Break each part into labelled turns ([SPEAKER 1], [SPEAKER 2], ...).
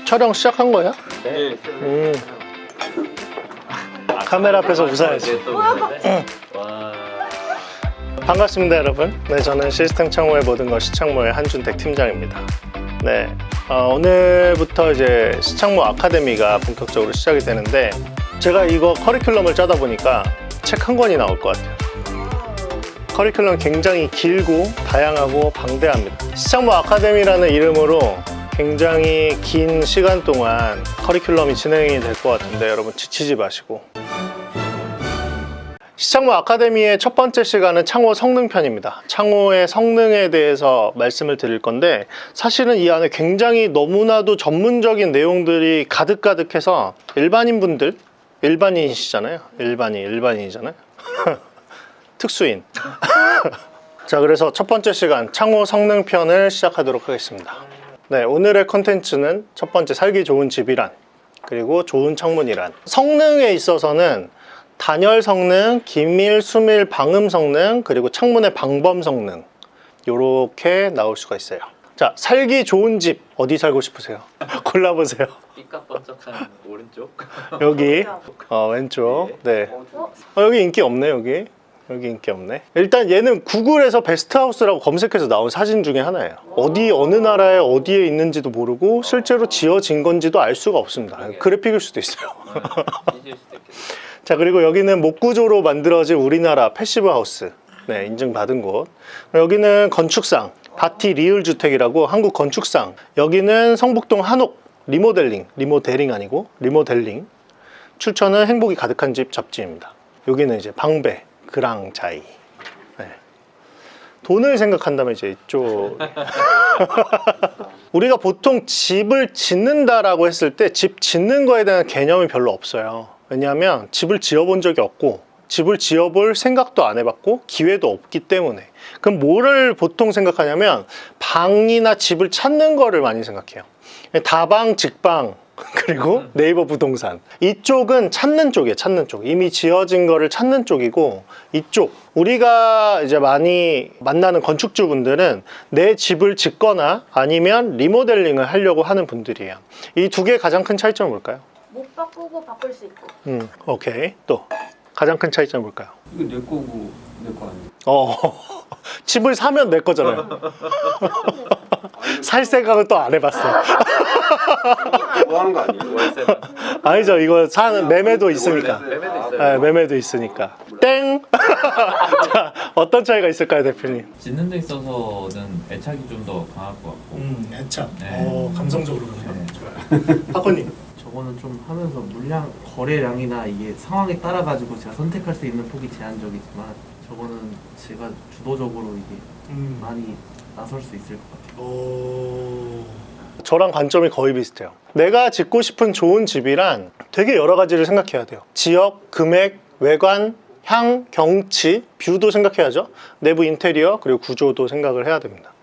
[SPEAKER 1] 촬영 시작한 거야?
[SPEAKER 2] 네.
[SPEAKER 1] 카메라 앞에서 웃어야지.
[SPEAKER 2] 와.
[SPEAKER 1] 반갑습니다, 여러분. 네, 저는 시스템 창호의 모든 것 시창모의 한준택 팀장입니다. 네, 오늘부터 이제 시창모 아카데미가 본격적으로 시작이 되는데, 제가 이거 커리큘럼을 짜다 보니까 책 한 권이 나올 것 같아요. 커리큘럼 굉장히 길고 다양하고 방대합니다. 시창모 아카데미라는 이름으로 굉장히 긴 시간 동안 커리큘럼이 진행이 될 것 같은데, 여러분 지치지 마시고. 시창모 아카데미의 첫 번째 시간은 창호 성능편입니다. 창호의 성능에 대해서 말씀을 드릴 건데, 사실은 이 안에 굉장히 너무나도 전문적인 내용들이 가득가득해서 일반인분들, 일반인이시잖아요. 일반인이잖아요. 특수인. 자, 그래서 첫 번째 시간 창호 성능편을 시작하도록 하겠습니다. 네, 오늘의 컨텐츠는 첫 번째 살기 좋은 집이란, 그리고 좋은 창문이란. 성능에 있어서는 단열 성능, 기밀, 수밀, 방음 성능, 그리고 창문의 방범 성능, 요렇게 나올 수가 있어요. 자, 살기 좋은 집 어디 살고 싶으세요? 골라보세요.
[SPEAKER 2] 삐까번쩍한 오른쪽.
[SPEAKER 1] 여기 왼쪽. 네. 여기 인기 없네. 여기 인기 없네. 일단 얘는 구글에서 베스트하우스라고 검색해서 나온 사진 중에 하나예요. 어느 나라에 어디에 있는지도 모르고 실제로 지어진 건지도 알 수가 없습니다. 그래픽일 수도 있어요. 자, 그리고 여기는 목구조로 만들어진 우리나라 패시브 하우스, 네, 인증받은 곳. 여기는 건축상 바티 리을 주택이라고 한국 건축상. 여기는 성북동 한옥 리모델링 아니고 리모델링. 출처는 행복이 가득한 집 잡지입니다. 여기는 이제 방배 그랑자이. 네. 돈을 생각한다면 이제 이쪽. 우리가 보통 집을 짓는다라고 했을 때 집 짓는 거에 대한 개념이 별로 없어요. 왜냐하면 집을 지어본 적이 없고 집을 지어볼 생각도 안 해봤고 기회도 없기 때문에. 그럼 뭐를 보통 생각하냐면 방이나 집을 찾는 거를 많이 생각해요. 다방, 직방, 그리고 네이버 부동산. 이쪽은 찾는 쪽이에요. 찾는 쪽. 이미 지어진 거를 찾는 쪽이고, 이쪽 우리가 이제 많이 만나는 건축주분들은 내 집을 짓거나 아니면 리모델링을 하려고 하는 분들이에요. 이 두 개의 가장 큰 차이점은 뭘까요?
[SPEAKER 3] 못 바꾸고 바꿀 수 있고.
[SPEAKER 1] 오케이. 또 가장 큰 차이점은 뭘까요?
[SPEAKER 2] 이거 내 거고 내 거 아니에요?
[SPEAKER 1] 집을 사면 내 거잖아요. 살 생각은 또 안 해봤어.
[SPEAKER 2] 뭐 하는 거 아니에요? 월세는?
[SPEAKER 1] 아니죠. 이거 사는 매매도 있으니까.
[SPEAKER 2] 매매도 있어요.
[SPEAKER 1] 네, 매매도 있으니까. 땡! 자, 어떤 차이가 있을까요, 대표님?
[SPEAKER 4] 짓는 데 있어서는 애착이 좀 더 강할 것 같고.
[SPEAKER 1] 애착.
[SPEAKER 4] 네.
[SPEAKER 1] 감성적으로
[SPEAKER 4] 네.
[SPEAKER 1] 좋아요. 박건님.
[SPEAKER 5] 저거는 좀 하면서 물량, 거래량이나 이게 상황에 따라 가지고 제가 선택할 수 있는 폭이 제한적이지만, 저거는 제가 주도적으로 이게 많이 나설 수 있을 것 같아요.
[SPEAKER 1] 저랑 관점이 거의 비슷해요. 내가 짓고 싶은 좋은 집이란 되게 여러 가지를 생각해야 돼요. 지역, 금액, 외관, 향, 경치, 뷰도 생각해야죠. 내부 인테리어, 그리고 구조도 생각을 해야 됩니다.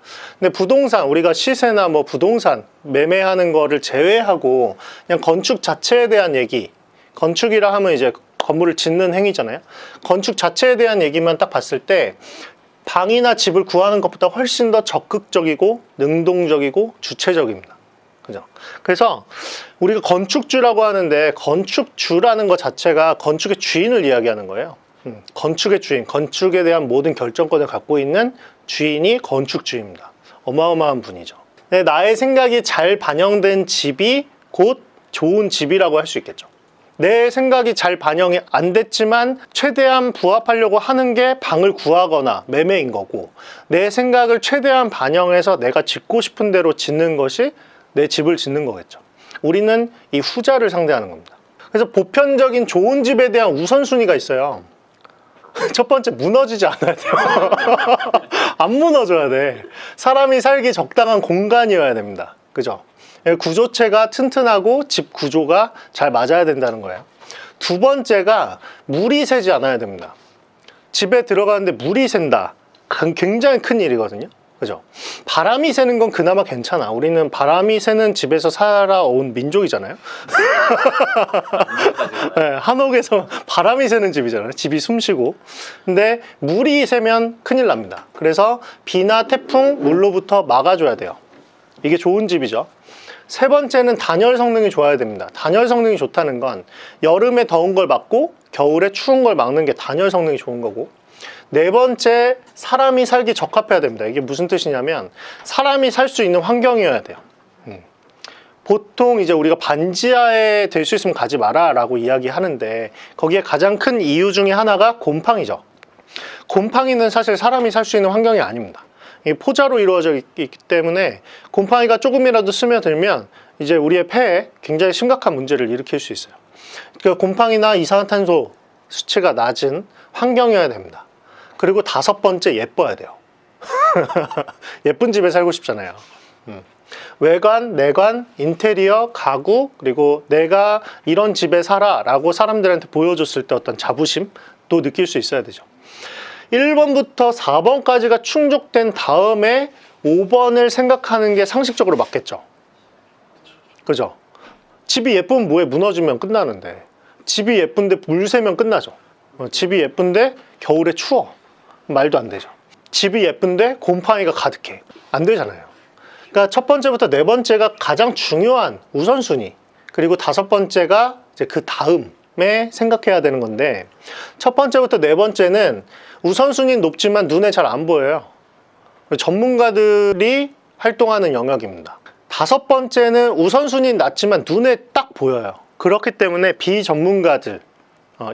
[SPEAKER 1] 근데 부동산, 우리가 시세나 뭐 부동산 매매하는 거를 제외하고 그냥 건축 자체에 대한 얘기, 건축이라 하면 이제 건물을 짓는 행위잖아요. 건축 자체에 대한 얘기만 딱 봤을 때 방이나 집을 구하는 것보다 훨씬 더 적극적이고 능동적이고 주체적입니다. 그죠? 그래서 우리가 건축주라고 하는데, 건축주라는 것 자체가 건축의 주인을 이야기하는 거예요. 건축의 주인, 건축에 대한 모든 결정권을 갖고 있는 주인이 건축주입니다. 어마어마한 분이죠. 나의 생각이 잘 반영된 집이 곧 좋은 집이라고 할 수 있겠죠. 내 생각이 잘 반영이 안 됐지만 최대한 부합하려고 하는 게 방을 구하거나 매매인 거고, 내 생각을 최대한 반영해서 내가 짓고 싶은 대로 짓는 것이 내 집을 짓는 거겠죠. 우리는 이 후자를 상대하는 겁니다. 그래서 보편적인 좋은 집에 대한 우선순위가 있어요. 첫 번째, 무너지지 않아야 돼요. 안 무너져야 돼. 사람이 살기 적당한 공간이어야 됩니다. 그죠? 구조체가 튼튼하고 집 구조가 잘 맞아야 된다는 거예요. 두 번째가 물이 새지 않아야 됩니다. 집에 들어가는데 물이 샌다. 굉장히 큰 일이거든요. 그죠? 바람이 새는 건 그나마 괜찮아. 우리는 바람이 새는 집에서 살아온 민족이잖아요. 네, 한옥에서 바람이 새는 집이잖아요. 집이 숨쉬고. 근데 물이 새면 큰일 납니다. 그래서 비나 태풍, 물로부터 막아줘야 돼요. 이게 좋은 집이죠. 세 번째는 단열 성능이 좋아야 됩니다. 단열 성능이 좋다는 건 여름에 더운 걸 막고 겨울에 추운 걸 막는 게 단열 성능이 좋은 거고, 네 번째, 사람이 살기 적합해야 됩니다. 이게 무슨 뜻이냐면 사람이 살 수 있는 환경이어야 돼요. 보통 이제 우리가 반지하에 될 수 있으면 가지 마라 라고 이야기하는데, 거기에 가장 큰 이유 중에 하나가 곰팡이죠. 곰팡이는 사실 사람이 살 수 있는 환경이 아닙니다. 이 포자로 이루어져 있기 때문에 곰팡이가 조금이라도 스며들면 이제 우리의 폐에 굉장히 심각한 문제를 일으킬 수 있어요. 그러니까 곰팡이나 이산화탄소 수치가 낮은 환경이어야 됩니다. 그리고 다섯 번째, 예뻐야 돼요. 예쁜 집에 살고 싶잖아요. 외관, 내관, 인테리어, 가구, 그리고 내가 이런 집에 살아 라고 사람들한테 보여줬을 때 어떤 자부심도 느낄 수 있어야 되죠. 1번부터 4번까지가 충족된 다음에 5번을 생각하는 게 상식적으로 맞겠죠. 그죠? 집이 예쁘면 뭐해? 무너지면 끝나는데, 집이 예쁜데 물 새면 끝나죠. 집이 예쁜데 겨울에 추워. 말도 안 되죠. 집이 예쁜데 곰팡이가 가득해. 안 되잖아요. 그러니까 첫 번째부터 네 번째가 가장 중요한 우선순위, 그리고 다섯 번째가 이제 그 다음에 생각해야 되는 건데, 첫 번째부터 네 번째는 우선순위는 높지만 눈에 잘 안 보여요. 전문가들이 활동하는 영역입니다. 다섯 번째는 우선순위는 낮지만 눈에 딱 보여요. 그렇기 때문에 비전문가들,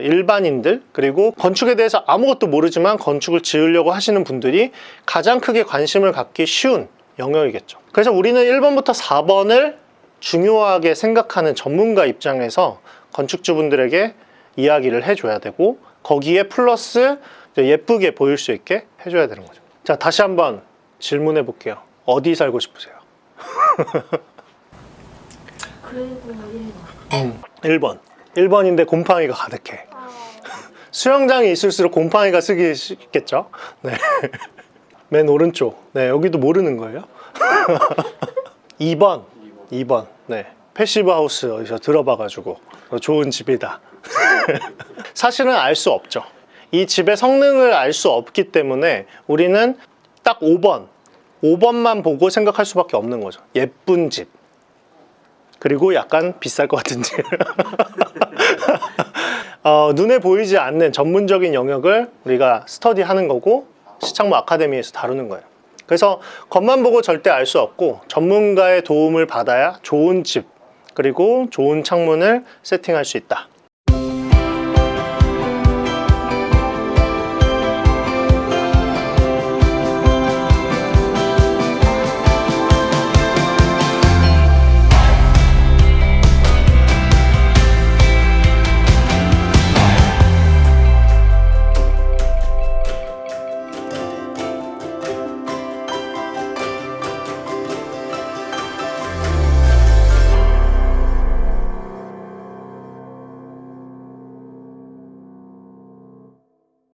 [SPEAKER 1] 일반인들, 그리고 건축에 대해서 아무것도 모르지만 건축을 지으려고 하시는 분들이 가장 크게 관심을 갖기 쉬운 영역이겠죠. 그래서 우리는 1번부터 4번을 중요하게 생각하는 전문가 입장에서 건축주분들에게 이야기를 해줘야 되고, 거기에 플러스 예쁘게 보일 수 있게 해줘야 되는 거죠. 자, 다시 한번 질문해 볼게요. 어디 살고 싶으세요?
[SPEAKER 3] 그래도 1번.
[SPEAKER 1] 1번. 1번인데 곰팡이가 가득해. 수영장이 있을수록 곰팡이가 쓰기 쉽겠죠? 네. 맨 오른쪽. 네, 여기도 모르는 거예요. 2번. 네. 패시브 하우스 어디서 들어봐가지고 좋은 집이다. 사실은 알 수 없죠. 이 집의 성능을 알 수 없기 때문에 우리는 딱 5번만 보고 생각할 수밖에 없는 거죠. 예쁜 집, 그리고 약간 비쌀 것 같은 집. 눈에 보이지 않는 전문적인 영역을 우리가 스터디하는 거고, 시창모 아카데미에서 다루는 거예요. 그래서 겉만 보고 절대 알 수 없고 전문가의 도움을 받아야 좋은 집, 그리고 좋은 창문을 세팅할 수 있다.